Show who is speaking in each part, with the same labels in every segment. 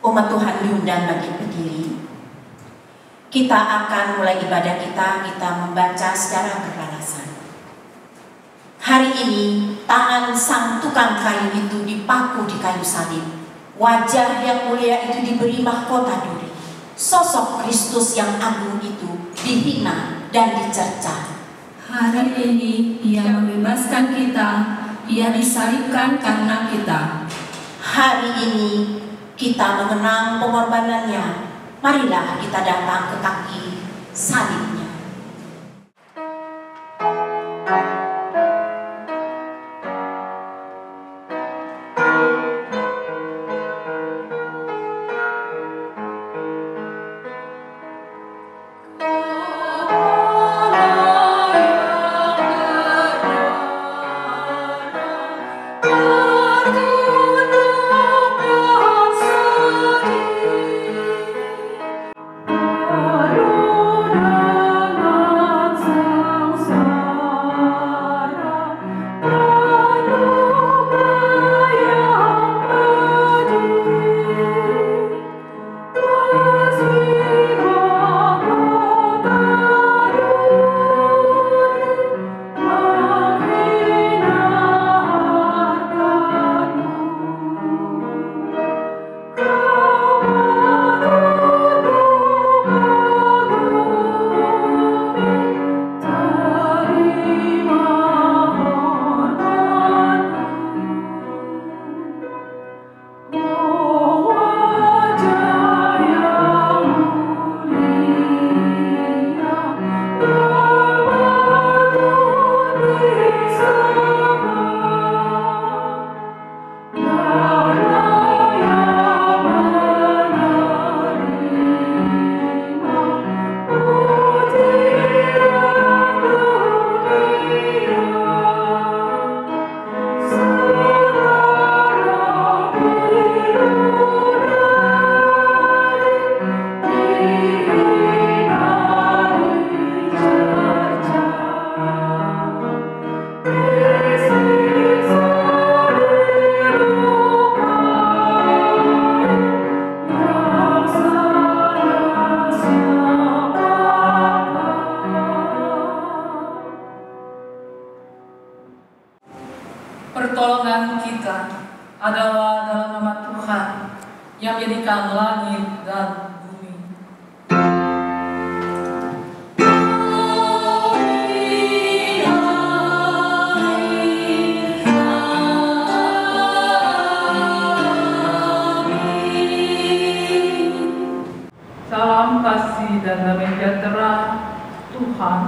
Speaker 1: Umat Tuhan diundang bagi berdiri. Kita akan mulai ibadah kita membaca secara beralasan. Hari ini tangan sang tukang kayu itu dipaku di kayu salib. Wajah yang mulia itu diberi mahkota duri. Sosok Kristus yang agung itu dihina dan dicerca.
Speaker 2: Hari ini Ia membebaskan kita, Ia disalibkan karena kita.
Speaker 1: Hari ini kita mengenang pengorbanannya. Marilah kita datang ke kaki salibnya.
Speaker 3: Pertolongan kita adalah dalam nama Tuhan yang menjadikan langit dan bumi. Salam kasih dan damai sejahtera Tuhan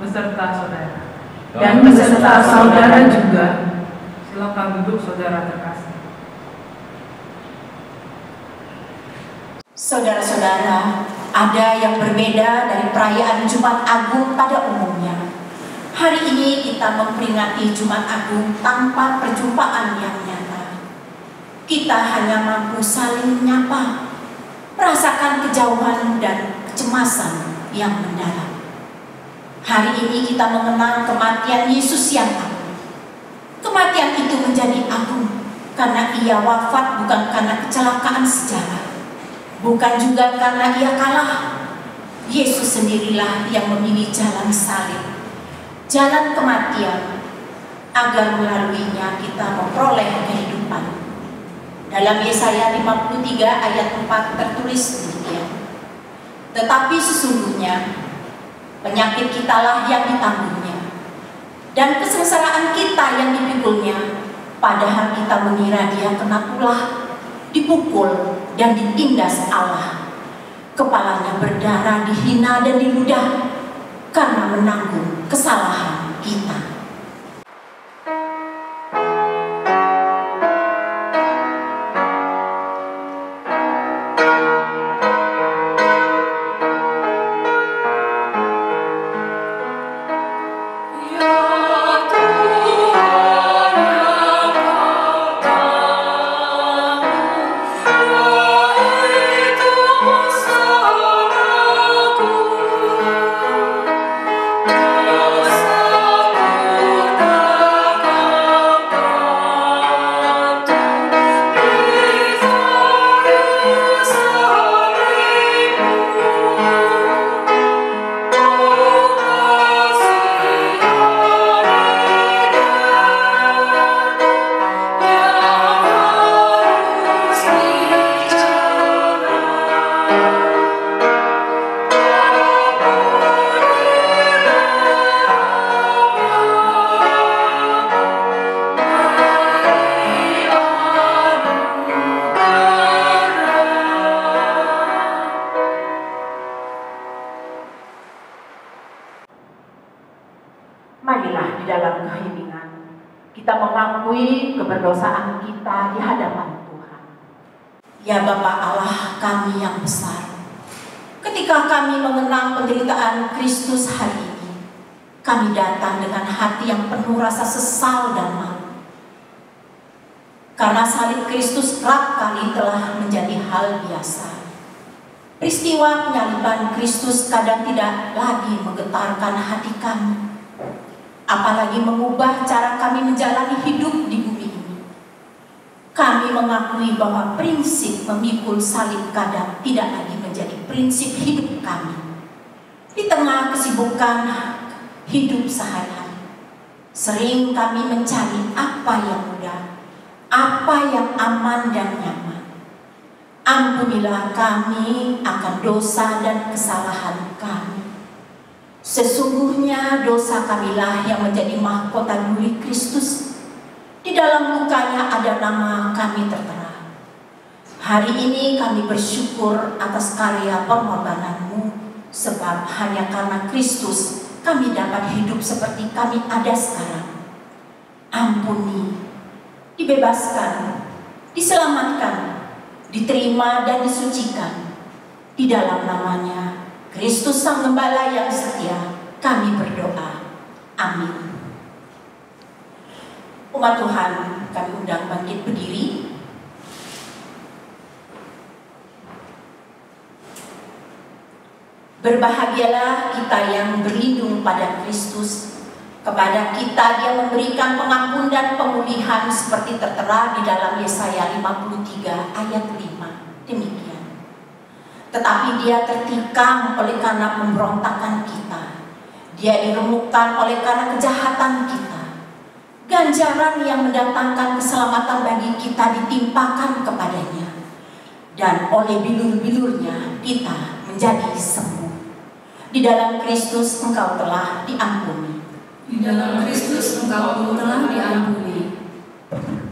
Speaker 3: beserta saudara.
Speaker 2: Dan beserta saudara juga.
Speaker 3: Silakan duduk saudara terkasih.
Speaker 1: Saudara-saudara, ada yang berbeda dari perayaan Jumat Agung pada umumnya. Hari ini kita memperingati Jumat Agung tanpa perjumpaan yang nyata. Kita hanya mampu saling menyapa, merasakan kejauhan dan kecemasan yang mendalam. Hari ini kita mengenang kematian Yesus yang agung. Kematian itu menjadi agung karena Ia wafat bukan karena kecelakaan sejarah, bukan juga karena Ia kalah. Yesus sendirilah yang memilih jalan salib, jalan kematian, agar melaluinya kita memperoleh kehidupan. Dalam Yesaya 53 ayat 4 tertulis demikian. Tetapi sesungguhnya penyakit kitalah yang ditanggungnya, dan kesengsaraan kita yang dipikulnya, padahal kita mengira Dia kena tulah, dipukul dan ditindas Allah. Kepalanya berdarah, dihina dan diludah karena menanggung kesalahan kita.
Speaker 4: Oh,
Speaker 1: pendosaan kita di hadapan Tuhan. Ya Bapa Allah kami yang besar, ketika kami mengenang penderitaan Kristus hari ini, kami datang dengan hati yang penuh rasa sesal dan malu. Karena salib Kristus kerap kali telah menjadi hal biasa. Peristiwa penyaliban Kristus kadang tidak lagi menggetarkan hati kami, apalagi mengubah cara kami menjalani hidup di bumi ini. Kami mengakui bahwa prinsip memikul salib kadang tidak lagi menjadi prinsip hidup kami. Di tengah kesibukan hidup sehari-hari, sering kami mencari apa yang mudah, apa yang aman dan nyaman. Ampunilah kami akan dosa dan kesalahan kami. Sesungguhnya dosa kamilah yang menjadi mahkota duri Kristus. Di dalam lukanya ada nama kami tertera. Hari ini kami bersyukur atas karya pengorbanan-Mu, sebab hanya karena Kristus kami dapat hidup seperti kami ada sekarang. Ampuni, dibebaskan, diselamatkan, diterima dan disucikan. Di dalam namanya Kristus Sang Gembala yang setia, kami berdoa. Amin. Umat Tuhan, kami undang bangkit berdiri. Berbahagialah kita yang berlindung pada Kristus. Kepada kita Dia memberikan pengampun dan pemulihan seperti tertera di dalam Yesaya 53 ayat 5. Demikian. Tetapi Dia tertikam oleh karena pemberontakan kita. Dia diremukkan oleh karena kejahatan kita. Ganjaran yang mendatangkan keselamatan bagi kita ditimpakan kepadanya. Dan oleh bilur-bilurnya kita menjadi sembuh. Di dalam Kristus engkau telah diampuni.
Speaker 2: Di dalam Kristus engkau telah diampuni.
Speaker 3: Tuhan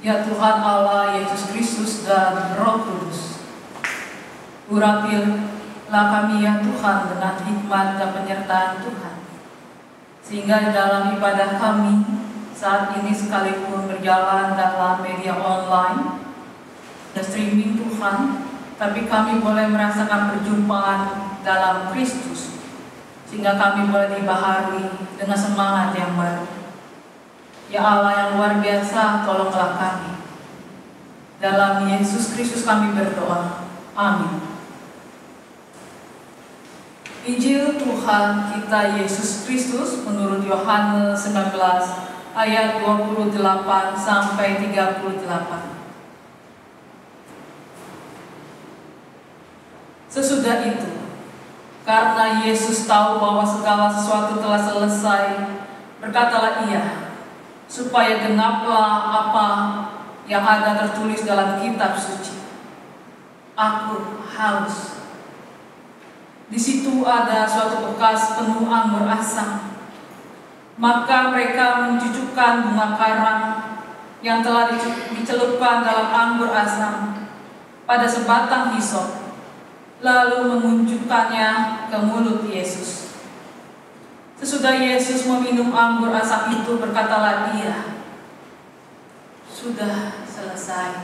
Speaker 3: ya Tuhan Allah Yesus Kristus dan Roh Kudus. Urapilah kami ya Tuhan dengan hikmat dan penyertaan Tuhan, sehingga di dalam ibadah kami saat ini sekalipun berjalan dalam media online dan streaming Tuhan, tapi kami boleh merasakan perjumpaan dalam Kristus, sehingga kami boleh dibaharui dengan semangat yang baru. Ya Allah yang luar biasa, tolonglah kami. Dalam Yesus Kristus kami berdoa. Amin. Injil Tuhan kita Yesus Kristus menurut Yohanes 19 ayat 28 sampai 38. Sesudah itu, karena Yesus tahu bahwa segala sesuatu telah selesai, berkatalah Ia, supaya genaplah apa yang ada tertulis dalam kitab suci. Aku haus. Di situ ada suatu bekas penuh anggur asam. Maka mereka mencucukkan bunga karang yang telah dicelupkan dalam anggur asam pada sebatang hisop, lalu mengunjukkannya ke mulut Yesus. Sesudah Yesus meminum anggur asam itu, berkatalah Ia, sudah selesai.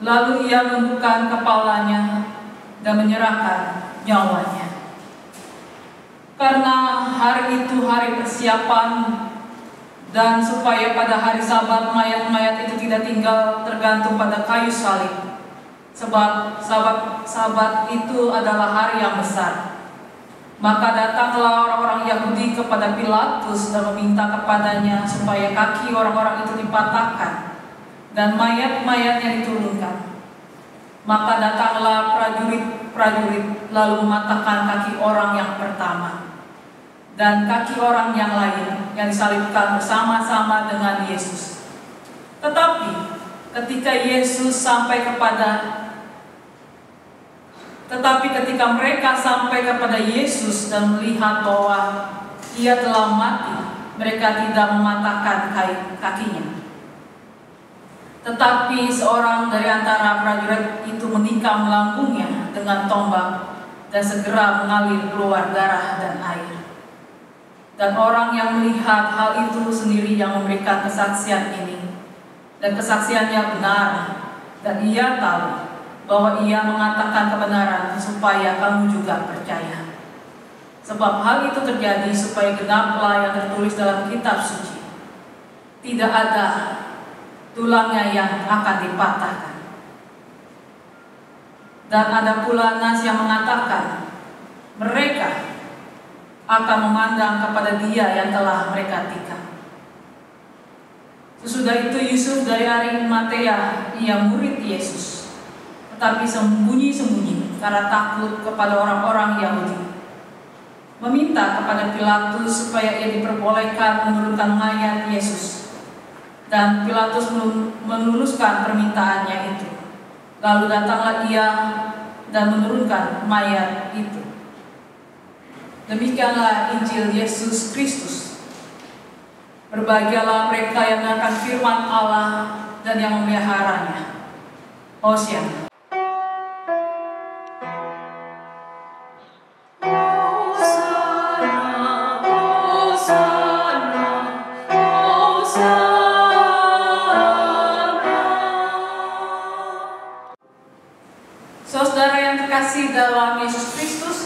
Speaker 3: Lalu Ia membuka kepalanya dan menyerahkan nyawanya. Karena hari itu hari persiapan, dan supaya pada hari Sabat mayat-mayat itu tidak tinggal tergantung pada kayu salib, sebab Sabat itu adalah hari yang besar. Maka datanglah orang-orang Yahudi kepada Pilatus dan meminta kepadanya supaya kaki orang-orang itu dipatahkan dan mayat-mayatnya diturunkan. Maka datanglah prajurit lalu mematahkan kaki orang yang pertama dan kaki orang yang lain yang disalibkan bersama-sama dengan Yesus. Tetapi ketika mereka sampai kepada Yesus dan melihat bahwa Ia telah mati, mereka tidak mematahkan kakinya. Tetapi seorang dari antara prajurit itu menikam lambungnya dengan tombak dan segera mengalir keluar darah dan air. Dan orang yang melihat hal itu sendiri yang memberikan kesaksian ini, dan kesaksiannya benar, dan ia tahu bahwa ia mengatakan kebenaran supaya kamu juga percaya. Sebab hal itu terjadi supaya genaplah yang tertulis dalam kitab suci. Tidak ada tulangnya yang akan dipatahkan. Dan ada pula nas yang mengatakan, mereka akan memandang kepada Dia yang telah mereka tikam. Sesudah itu Yusuf dari Arimatea, ia murid Yesus, tetapi sembunyi-sembunyi karena takut kepada orang-orang Yahudi, meminta kepada Pilatus supaya ia diperbolehkan menurunkan mayat Yesus. Dan Pilatus meluluskan permintaannya itu. Lalu datanglah ia dan menurunkan mayat itu. Demikianlah Injil Yesus Kristus. Berbahagialah mereka yang mendengarkan firman Allah dan yang memeliharanya. Hosya. Saudara yang terkasih dalam Yesus Kristus,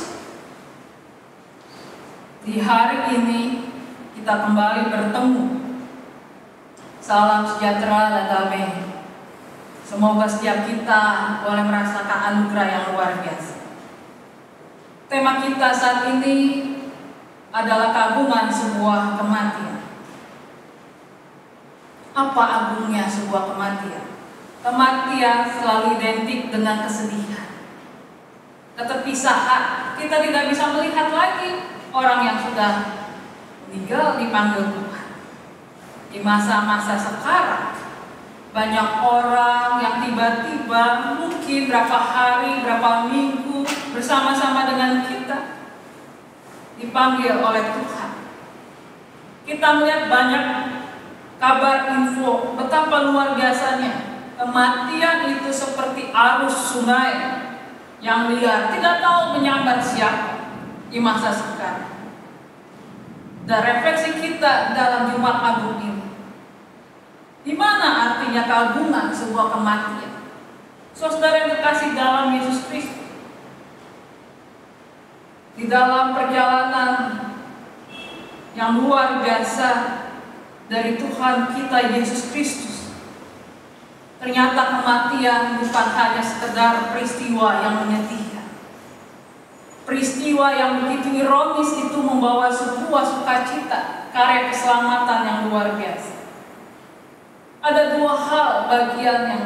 Speaker 3: di hari ini kita kembali bertemu. Salam sejahtera dan damai. Semoga setiap kita boleh merasakan anugerah yang luar biasa. Tema kita saat ini adalah keagungan sebuah kematian. Apa agungnya sebuah kematian? Kematian selalu identik dengan kesedihan, keterpisahan. Kita tidak bisa melihat lagi orang yang sudah meninggal dipanggil Tuhan. Di masa-masa sekarang, banyak orang yang tiba-tiba mungkin berapa hari, berapa minggu bersama-sama dengan kita dipanggil oleh Tuhan. Kita melihat banyak kabar info betapa luar biasanya kematian itu seperti arus sungai yang liar, tidak tahu menyambar siapa di masa sekarang. Dan refleksi kita dalam Jumat Agung ini, di mana artinya keagungan sebuah kematian? Saudara yang terkasih dalam Yesus Kristus, di dalam perjalanan yang luar biasa dari Tuhan kita Yesus Kristus, ternyata kematian bukan hanya sekedar peristiwa yang menyedihkan. Peristiwa yang begitu ironis itu membawa sebuah sukacita, karya keselamatan yang luar biasa. Ada dua hal bagian yang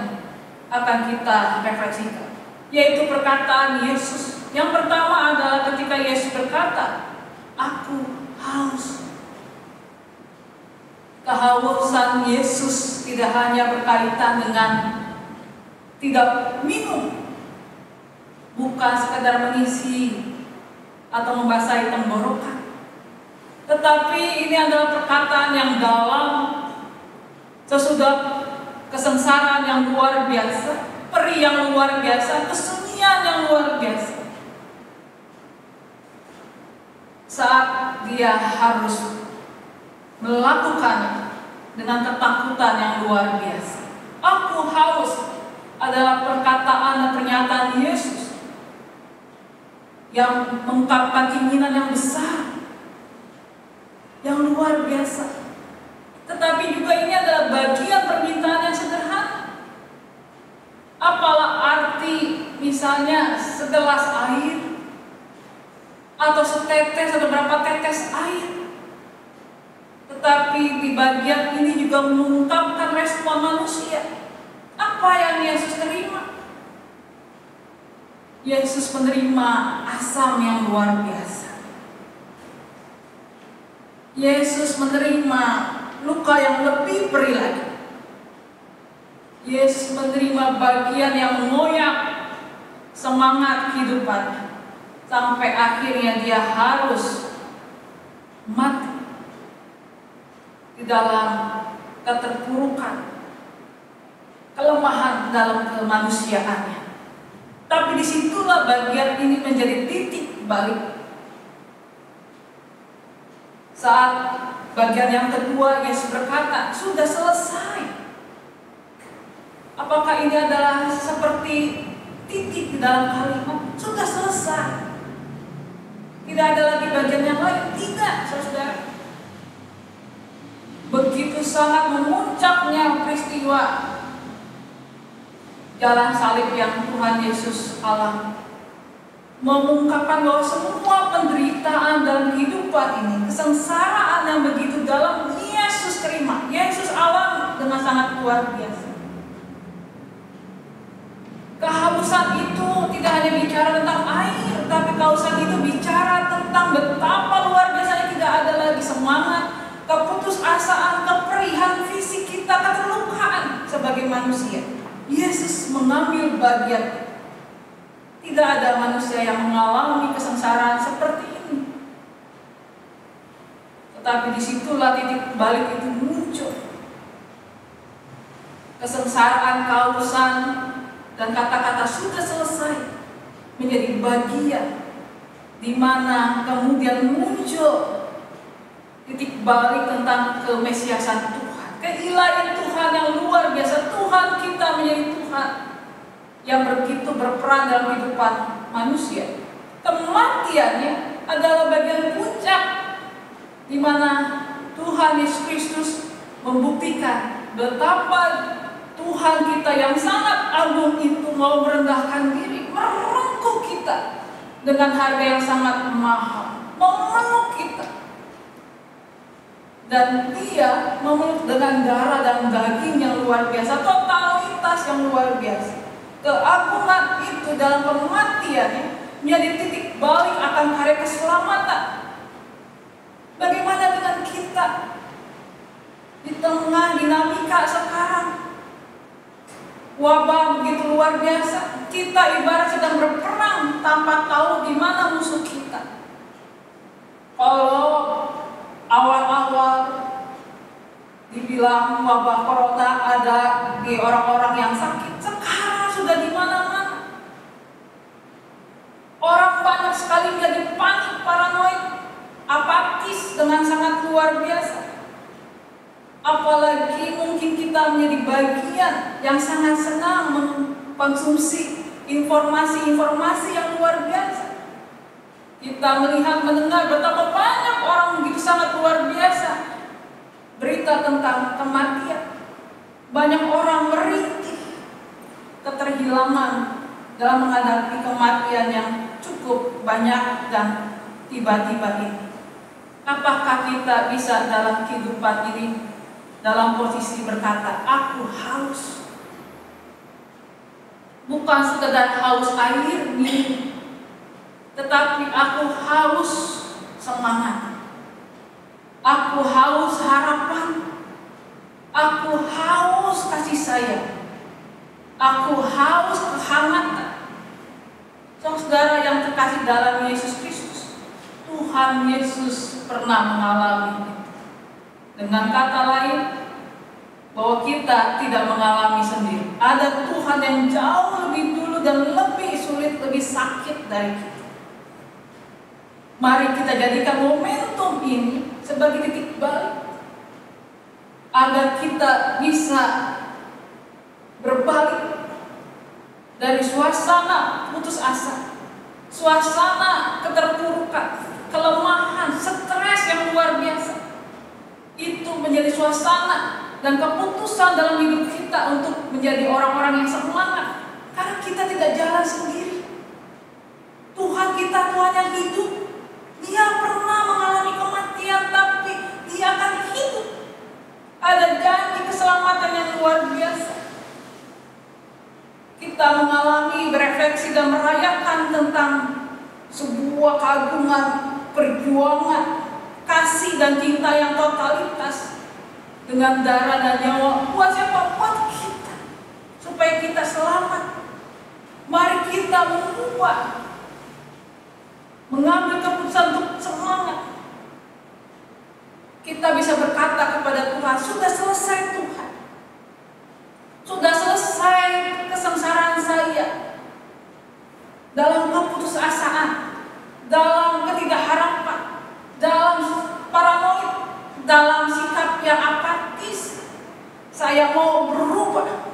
Speaker 3: akan kita refleksikan, yaitu perkataan Yesus. Yang pertama adalah ketika Yesus berkata, "Aku haus." Kehausan Yesus tidak hanya berkaitan dengan tidak minum, bukan sekedar mengisi atau membasahi tenggorokan, tetapi ini adalah perkataan yang dalam sesudah kesengsaraan yang luar biasa, perih yang luar biasa, kesunyian yang luar biasa. Saat dia harus melakukannya dengan ketakutan yang luar biasa. Aku haus adalah perkataan dan pernyataan Yesus yang mengungkapkan keinginan yang besar, yang luar biasa. Tetapi juga ini adalah bagian permintaan yang sederhana. Apalah arti misalnya segelas air atau setetes atau beberapa tetes air, tetapi di bagian ini juga mengungkapkan respon manusia. Apa yang Yesus terima? Yesus menerima asam yang luar biasa. Yesus menerima luka yang lebih perih lagi. Yesus menerima bagian yang mengoyak semangat kehidupannya, sampai akhirnya dia harus mati di dalam keterpurukan, kelemahan dalam kemanusiaannya. Tapi disitulah bagian ini menjadi titik balik. Saat bagian yang kedua Yesus berkata, "Sudah selesai." Apakah ini adalah seperti titik di dalam kalimat? Sudah selesai. Tidak ada lagi bagian yang lain. Tidak, saudara. Begitu sangat memuncaknya peristiwa jalan salib yang Tuhan Yesus alami, mengungkapkan bahwa semua penderitaan dalam kehidupan ini, kesengsaraan yang begitu dalam, Yesus terima, Yesus alami dengan sangat luar biasa. Kehausan itu tidak hanya bicara tentang air, tapi kehausan itu bicara tentang betapa luar biasanya tidak ada lagi semangat, keputusasaan, keperihan fisik kita, keterlukaan sebagai manusia. Yesus mengambil bagian. Tidak ada manusia yang mengalami kesengsaraan seperti ini. Tetapi disitulah titik balik itu muncul. Kesengsaraan, kehausan, dan kata-kata sudah selesai menjadi bagian di mana kemudian muncul titik balik tentang kemesiasan Tuhan. Keilahian Tuhan yang luar biasa. Tuhan kita menjadi Tuhan yang begitu berperan dalam kehidupan manusia. Kematiannya adalah bagian puncak di mana Tuhan Yesus Kristus membuktikan betapa Tuhan kita yang sangat agung itu mau merendahkan diri, merengkuh kita dengan harga yang sangat mahal, memeluk kita. Dan dia memeluk dengan darah dan daging yang luar biasa, totalitas yang luar biasa. Keagungan itu dalam kematiannya menjadi titik balik akan karya keselamatan. Bagaimana dengan kita di tengah dinamika sekarang? Wabah begitu luar biasa, kita ibarat sedang berperang tanpa tahu di mana musuh kita. Kalau awal-awal dibilang wabah corona ada di orang-orang yang sakit, sekarang sudah di mana-mana. Orang banyak sekali menjadi panik, paranoid, apatis dengan sangat luar biasa. Apalagi mungkin kita menjadi bagian yang sangat senang mengkonsumsi informasi-informasi yang luar biasa. Kita melihat, mendengar betapa banyak orang begitu sangat luar biasa berita tentang kematian. Banyak orang merintih keterhilangan dalam menghadapi kematian yang cukup banyak dan tiba-tiba ini. Apakah kita bisa dalam kehidupan ini dalam posisi berkata, aku haus? Bukan sekedar haus air minum, tetapi aku haus semangat. Aku haus harapan. Aku haus kasih sayang. Aku haus kehangatan. Saudara yang terkasih dalam Yesus Kristus, Tuhan Yesus pernah mengalami itu. Dengan kata lain, bahwa kita tidak mengalami sendiri. Ada Tuhan yang jauh lebih dulu dan lebih sulit, lebih sakit dari kita. Mari kita jadikan momentum ini sebagai titik balik, agar kita bisa berbalik dari suasana putus asa, suasana keterpurukan, kelemahan, stres yang luar biasa. Itu menjadi suasana dan keputusan dalam hidup kita untuk menjadi orang-orang yang semangat, karena kita tidak jalan sendiri. Tuhan kita Tuhan yang hidup. Dia pernah mengalami kematian, tapi dia akan hidup. Ada janji keselamatan yang luar biasa. Kita mengalami, berefleksi dan merayakan tentang sebuah keagungan, perjuangan, kasih dan cinta yang totalitas dengan darah dan nyawa. Buat siapa? Buat kita, supaya kita selamat. Mari kita mengambil keputusan untuk semangat. Kita bisa berkata kepada Tuhan, sudah selesai Tuhan. Sudah selesai kesengsaraan saya dalam keputusasaan, dalam ketidakharapan, dalam paranoid, dalam sikap yang apatis. Saya mau berubah,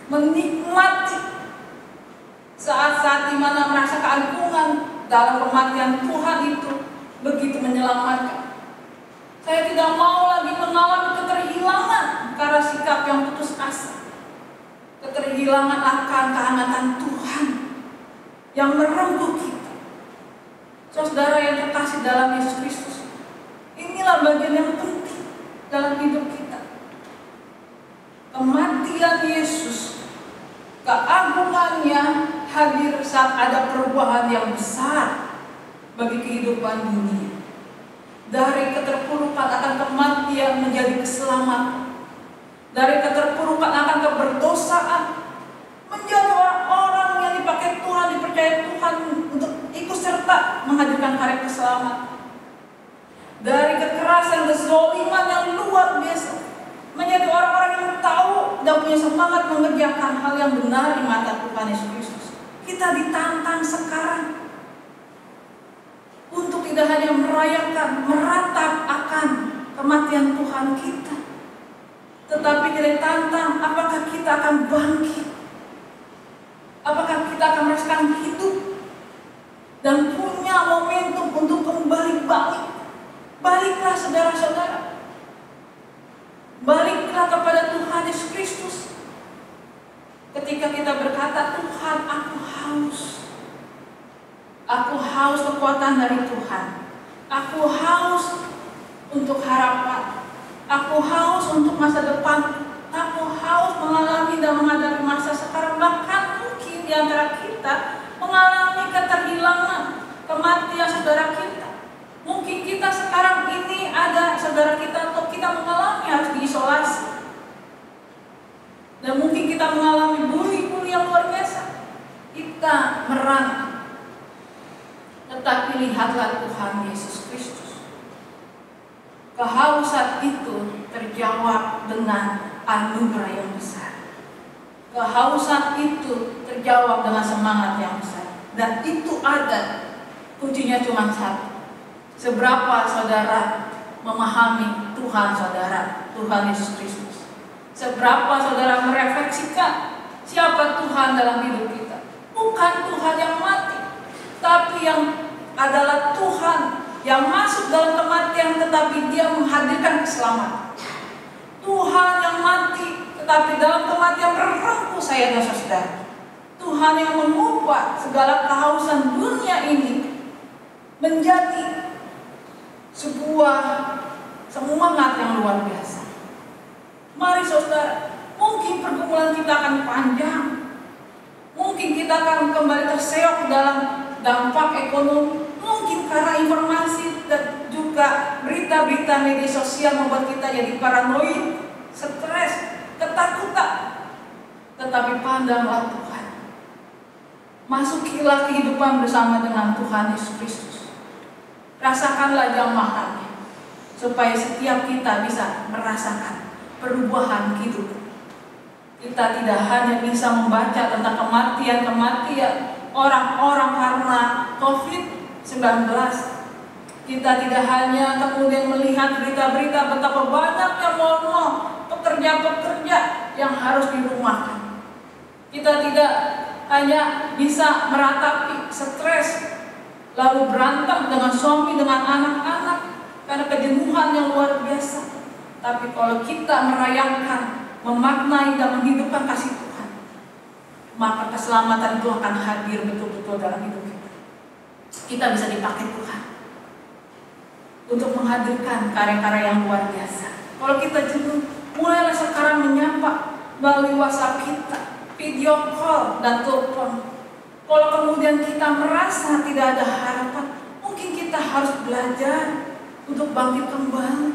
Speaker 3: menikmati saat-saat di mana merasa keagungan dalam kematian Tuhan itu begitu menyelamatkan. Saya tidak mau lagi mengalami keterhilangan karena sikap yang putus asa, keterhilangan akan kehangatan Tuhan yang merengkuh kita. Saudara yang terkasih dalam Yesus Kristus, inilah bagian yang penting dalam hidup kita. Kematian Yesus, keagungannya hadir saat ada perubahan yang besar bagi kehidupan dunia. Dari keterpurukan akan kematian menjadi keselamatan. Dari keterpurukan akan keberdosaan menjadi orang-orang yang dipakai Tuhan, dipercaya Tuhan untuk ikut serta menghadirkan karya keselamatan. Dari kekerasan, kezaliman yang luar biasa menjadi orang-orang yang tahu dan punya semangat mengerjakan hal yang benar di mata Tuhan Yesus Kristus. Kita ditantang sekarang untuk tidak hanya merayakan, meratap akan kematian Tuhan kita, tetapi kita ditantang apakah kita akan bangkit, apakah kita akan merasakan hidup dan punya momentum untuk kembali balik. Baliklah saudara-saudara, baliklah kepada Tuhan Yesus Kristus. Ketika kita berkata, Tuhan aku haus, aku haus kekuatan dari Tuhan, aku haus untuk harapan, aku haus untuk masa depan, aku haus mengalami dan menghadapi masa sekarang. Bahkan mungkin di antara kita mengalami keterhilangan, kematian saudara kita. Mungkin kita sekarang ini ada saudara kita atau kita mengalami harus diisolasi. Dan mungkin kita mengalami bully yang luar biasa. Kita merantau. Tetapi lihatlah Tuhan Yesus Kristus. Kehausan itu terjadi terjawab dengan anugerah yang besar. Kehausan itu terjawab dengan semangat yang besar. Dan itu ada, kuncinya cuma satu. Seberapa saudara memahami Tuhan saudara, Tuhan Yesus Kristus. Seberapa saudara merefleksikan siapa Tuhan dalam hidup kita. Bukan Tuhan yang mati, tapi yang adalah Tuhan yang masuk dalam kematian tetapi dia menghadirkan keselamatan. Tuhan yang mati tetapi dalam kematian merengkuh saya dan saudara. Tuhan yang mengubah segala kehausan dunia ini menjadi sebuah semangat yang luar biasa. Mari saudara, mungkin pergumulan kita akan panjang. Mungkin kita akan kembali terseok dalam dampak ekonomi. Mungkin karena informasi dan juga berita-berita media sosial membuat kita jadi paranoid, stres, ketakutan. Tetapi pandanglah Tuhan. Masukilah kehidupan bersama dengan Tuhan Yesus Kristus. Rasakanlah jamahannya, supaya setiap kita bisa merasakan perubahan hidup. Kita tidak hanya bisa membaca tentang kematian orang-orang karena COVID-19. Kita tidak hanya kemudian melihat berita-berita betapa banyaknya mal-mal, pekerja-pekerja yang harus dirumahkan. Kita tidak hanya bisa meratapi stres, lalu berantem dengan suami, dengan anak-anak karena kejenuhan yang luar biasa. Tapi kalau kita merayakan, memaknai dan menghidupkan kasih Tuhan, maka keselamatan itu akan hadir betul-betul dalam hidup kita. Kita bisa dipakai Tuhan untuk menghadirkan karya-karya yang luar biasa. Kalau kita jenuh, mulailah sekarang menyapa melalui WhatsApp kita, video call dan telepon. Kalau kemudian kita merasa tidak ada harapan, mungkin kita harus belajar untuk bangkit kembali.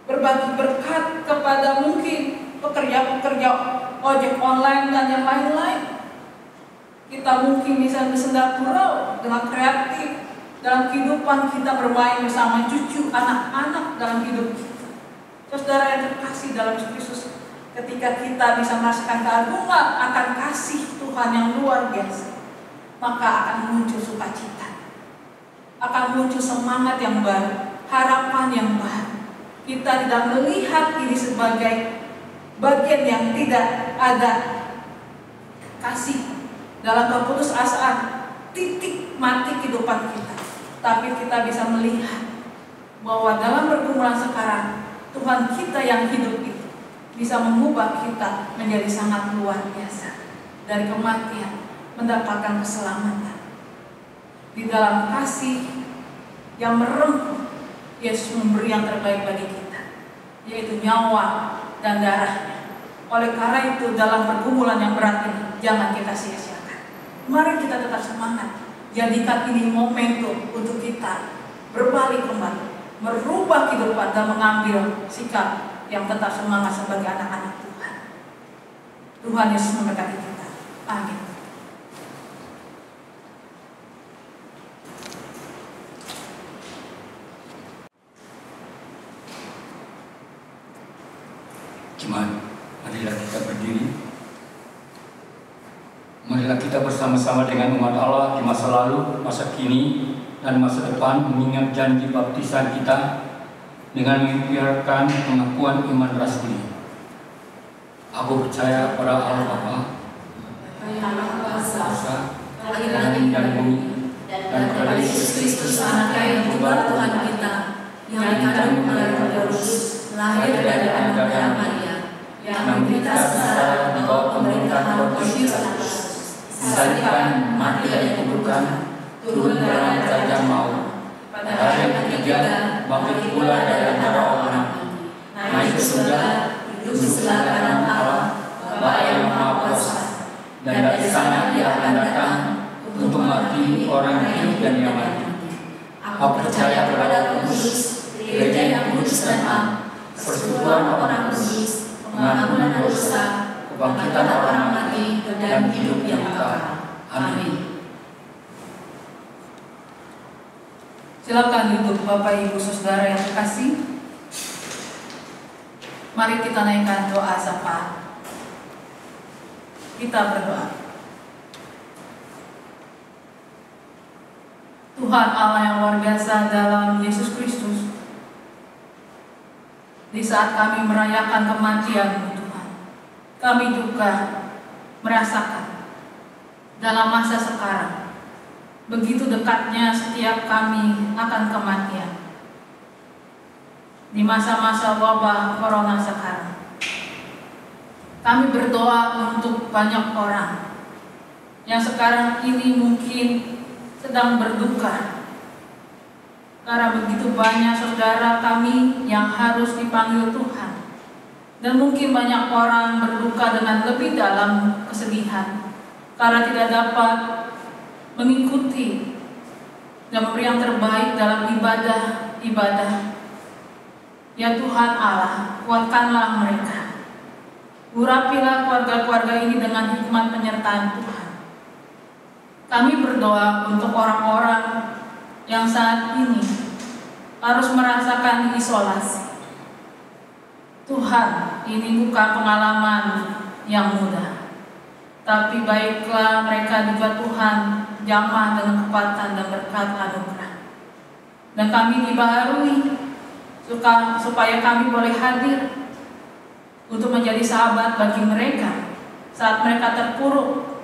Speaker 3: Berbagi berkat kepada mungkin pekerja-pekerja ojek online dan yang lain-lain. Kita mungkin bisa bersenda gurau dengan kreatif dalam kehidupan kita, bermain bersama cucu, anak-anak dalam hidup kita. Saudara yang terkasih dalam Kristus, ketika kita bisa merasakan keagungan akan kasih Tuhan yang luar biasa, maka akan muncul sukacita, akan muncul semangat yang baru, harapan yang baru. Kita tidak melihat ini sebagai bagian yang tidak ada kasih dalam keputusasaan titik mati kehidupan kita. Tapi kita bisa melihat bahwa dalam pergumulan sekarang, Tuhan kita yang hidup itu bisa mengubah kita menjadi sangat luar biasa. Dari kematian mendapatkan keselamatan. Di dalam kasih yang merengkuh, Yesus memberi yang terbaik bagi kita, yaitu nyawa dan darahnya. Oleh karena itu dalam pergumulan yang berat ini, jangan kita sia-siakan. Mari kita tetap semangat. Jadikan ini momentum untuk kita berbalik kembali, merubah kehidupan dan mengambil sikap yang tetap semangat sebagai anak-anak Tuhan. Tuhan Yesus memberkati kita. Amin.
Speaker 4: Jemaat, marilah kita berdiri. Marilah kita bersama-sama dengan umat Allah di masa lalu, masa kini, dan masa depan mengingat janji baptisan kita dengan membiarkan pengakuan iman rasmi. Aku percaya pada Allah Bapa, Kuasa, langit dan bumi, dan kepada Yesus Kristus Anaknya yang tunggal Tuhan kita, yang dikandung oleh Roh Kudus, lahir dari Bunda Maria, yang menderita sengsara di bawah pemerintahan Pontius Pilatus, disalibkan, mati dan dikuburkan, turun dalam kerajaan maut, pada hari yang ketiga bangkit pula dari antara orang, naik ke surga, duduk di sebelah kanan Allah, Bapa yang Maha Kuasa, dan dari sana Dia akan datang untuk menghakimi orang yang hidup dan yang mati. Aku percaya kepada Roh Kudus, gereja yang kudus dan am, persekutuan orang kudus, pengampunan dosa, kebangkitan orang mati, dan hidup yang kekal. Amin.
Speaker 3: Silakan duduk Bapak Ibu Saudara yang terkasih. Mari kita naikkan doa syafaat. Kita berdoa. Tuhan Allah yang luar biasa dalam Yesus Kristus, di saat kami merayakan kematian-Mu Tuhan, kami juga merasakan dalam masa sekarang begitu dekatnya setiap kami akan kematian. Di masa-masa wabah corona sekarang, kami berdoa untuk banyak orang yang sekarang ini mungkin sedang berduka karena begitu banyak saudara kami yang harus dipanggil Tuhan, dan mungkin banyak orang berduka dengan lebih dalam kesedihan karena tidak dapat mengikuti dan memberi yang terbaik dalam ibadah. Ya Tuhan Allah, kuatkanlah mereka. Urapilah keluarga-keluarga ini dengan hikmat penyertaan Tuhan. Kami berdoa untuk orang-orang yang saat ini harus merasakan isolasi. Tuhan, ini bukan pengalaman yang mudah, tapi baiklah mereka juga Tuhan jamah dengan kekuatan dan berkat anugerah. Dan kami dibaharui supaya kami boleh hadir untuk menjadi sahabat bagi mereka saat mereka terpuruk.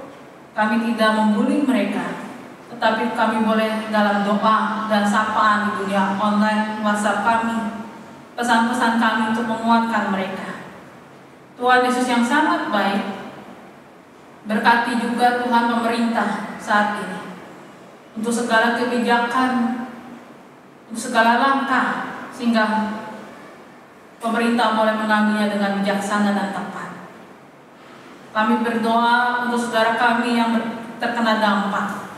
Speaker 3: Kami tidak membuli mereka, tetapi kami boleh dalam doa dan sapaan di dunia online WhatsApp kami, pesan-pesan kami untuk menguatkan mereka. Tuhan Yesus yang sangat baik, berkati juga Tuhan pemerintah saat ini untuk segala kebijakan, untuk segala langkah, sehingga pemerintah boleh mengambilnya dengan bijaksana dan tepat. Kami berdoa untuk saudara kami yang terkena dampak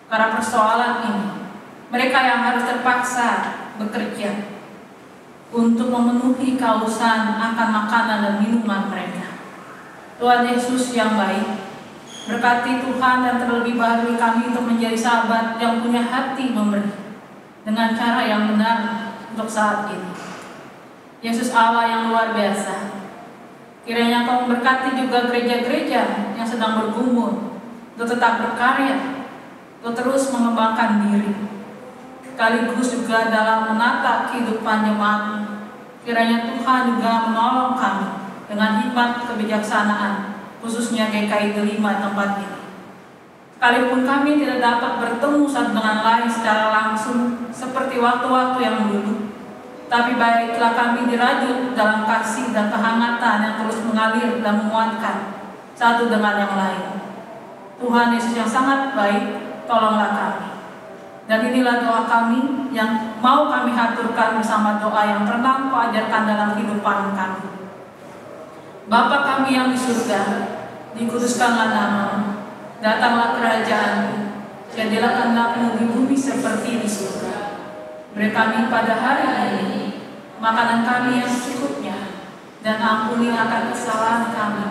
Speaker 3: karena persoalan ini. Mereka yang harus terpaksa bekerja untuk memenuhi kehausan akan makanan dan minuman mereka. Tuhan Yesus yang baik, berkati Tuhan dan terlebih baharui kami untuk menjadi sahabat yang punya hati memberi dengan cara yang benar untuk saat ini. Yesus Allah yang luar biasa, kiranya Kau memberkati juga gereja-gereja yang sedang bergumul untuk tetap berkarya, untuk terus mengembangkan diri, sekaligus juga dalam menata kehidupan jemaat. Kiranya Tuhan juga menolong kami dengan hikmat kebijaksanaan, khususnya GKI Delima tempat ini. Sekalipun kami tidak dapat bertemu satu dengan lain secara langsung seperti waktu-waktu yang dulu, tapi baiklah kami dirajut dalam kasih dan kehangatan yang terus mengalir dan menguatkan satu dengan yang lain. Tuhan Yesus yang sangat baik, tolonglah kami. Dan inilah doa kami yang mau kami haturkan bersama doa yang pernah Kau ajarkan dalam kehidupan kami. Bapa kami yang di surga, dikuduskanlah nama-Mu, datanglah kerajaan-Mu, jadilah kehendak-Mu di bumi seperti di surga. Beri kami pada hari ini makanan kami yang secukupnya, dan ampuni akan kesalahan kami,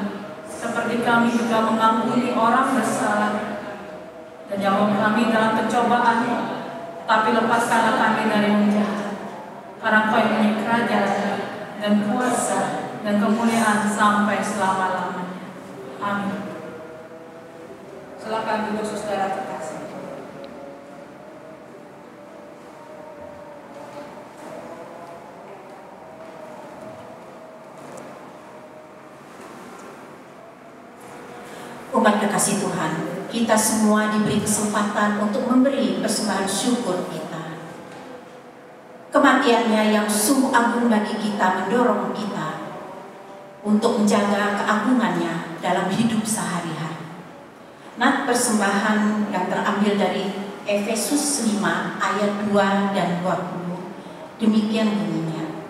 Speaker 3: seperti kami juga mengampuni orang bersalah. Dan jangan kami dalam pencobaan, tapi lepaskanlah kami dari yang jahat. Karena Kau yang punya kerajaan dan kuasa dan kemuliaan sampai selama-lamanya. Amin. Silakan duduk saudara terkasih.
Speaker 1: Umat kekasih Tuhan, kita semua diberi kesempatan untuk memberi persembahan syukur kita. Kematiannya yang sungguh agung bagi kita mendorong kita untuk menjaga keagungannya dalam hidup sehari-hari. Nat persembahan yang terambil dari Efesus 5 ayat 2 dan 20. Demikian bunyinya.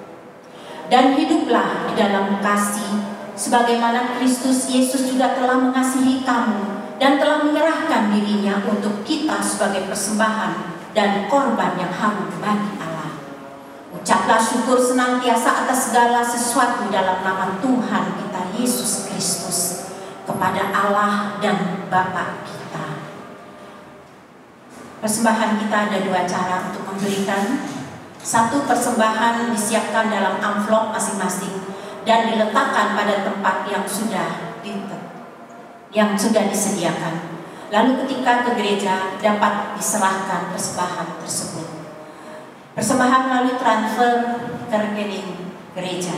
Speaker 1: Dan hiduplah di dalam kasih, sebagaimana Kristus Yesus juga telah mengasihi kamu dan telah menyerahkan dirinya untuk kita sebagai persembahan dan korban yang harum bagi Allah. Ucaplah syukur senantiasa atas segala sesuatu dalam nama Tuhan kita Yesus Kristus kepada Allah dan Bapa kita. Persembahan kita ada dua cara untuk memberikan. Satu, persembahan disiapkan dalam amplop masing-masing dan diletakkan pada tempat yang sudah disediakan. Lalu ketika ke gereja dapat diserahkan persembahan tersebut. Persembahan melalui transfer ke rekening gereja.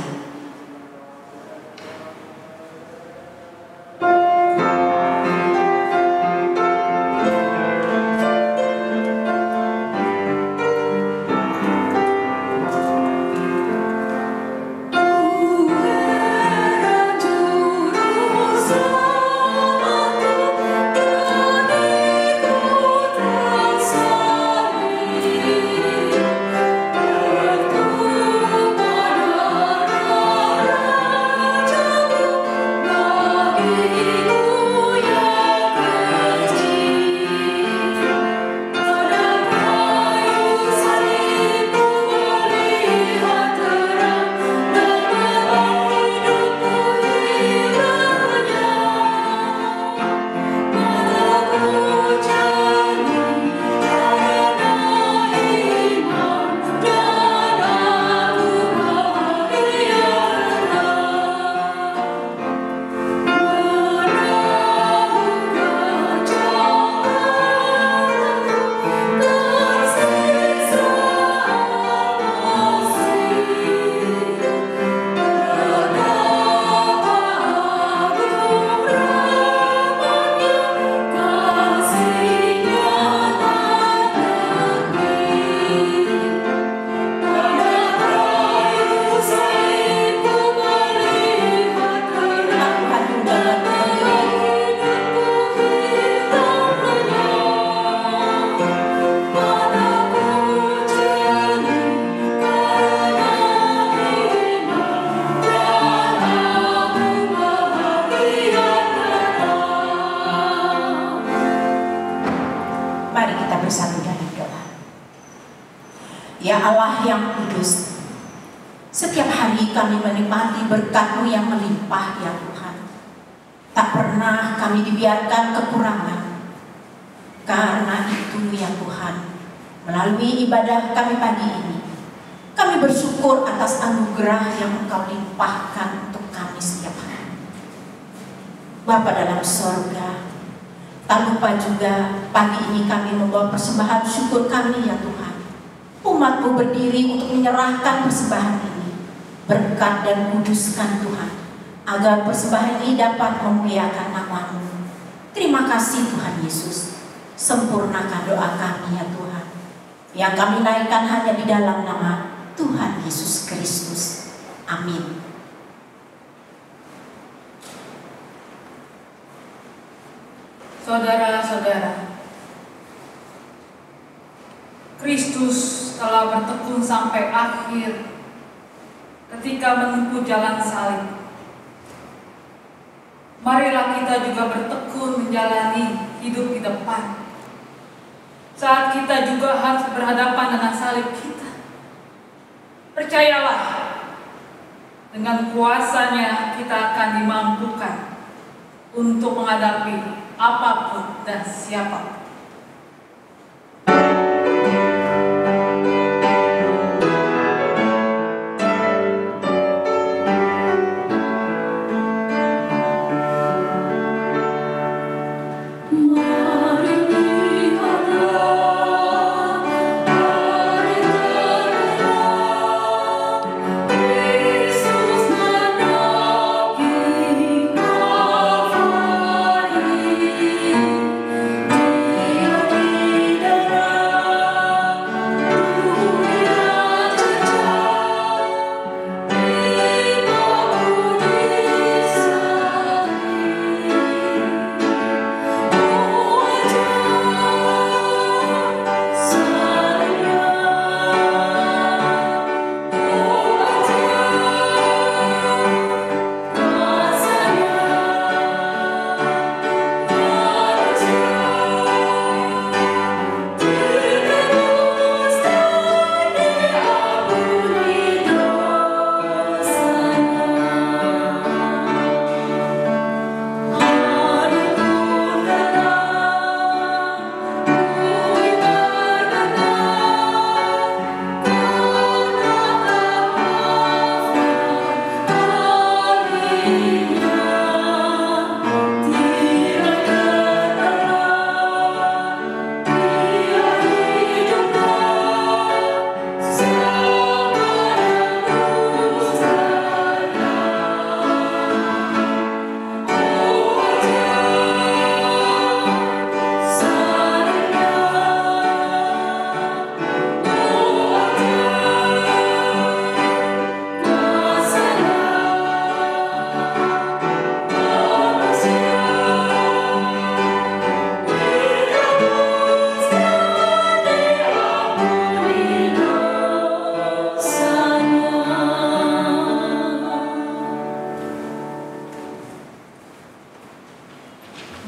Speaker 1: Ya Allah yang kudus, setiap hari kami menikmati berkat-Mu yang melimpah ya Tuhan. Tak pernah kami dibiarkan kekurangan. Karena itu ya Tuhan, melalui ibadah kami pagi ini, kami bersyukur atas anugerah yang Engkau limpahkan untuk kami setiap hari. Bapa dalam sorga, tak lupa juga pagi ini kami membawa persembahan syukur kami ya Tuhan. Umat-Mu berdiri untuk menyerahkan persembahan ini. Berkat dan kuduskan Tuhan, agar persembahan ini dapat memuliakan nama-Mu. Terima kasih Tuhan Yesus. Sempurnakan doa kami ya Tuhan, yang kami naikkan hanya di dalam nama Tuhan Yesus Kristus. Amin.
Speaker 3: Saudara-saudara, Kristus telah bertekun sampai akhir ketika menempuh jalan salib. Marilah kita juga bertekun menjalani hidup di depan, saat kita juga harus berhadapan dengan salib kita. Percayalah, dengan kuasa-Nya kita akan dimampukan untuk menghadapi apapun dan siapapun.
Speaker 4: Yesus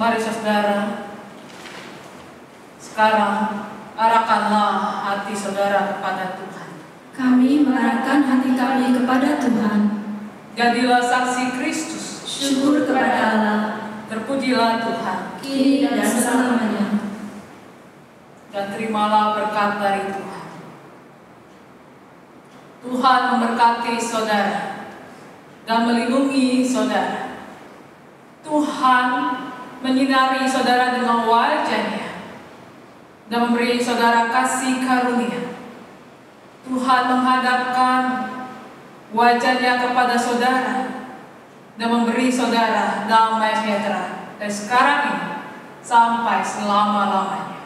Speaker 3: Mari saudara, sekarang arahkanlah hati saudara kepada Tuhan.
Speaker 2: Kami mengarahkan hati kami kepada Tuhan.
Speaker 3: Jadilah saksi Kristus.
Speaker 2: Syukur kepada Allah,
Speaker 3: Terpujilah Tuhan.
Speaker 2: kini dan selamanya.
Speaker 3: Dan terimalah berkat dari Tuhan. Tuhan memberkati saudara dan melindungi saudara. Tuhan menyinari saudara dengan wajah-Nya dan memberi saudara kasih karunia. Tuhan menghadapkan wajah-Nya kepada saudara dan memberi saudara damai sejahtera dari sekarang ini sampai selama-lamanya.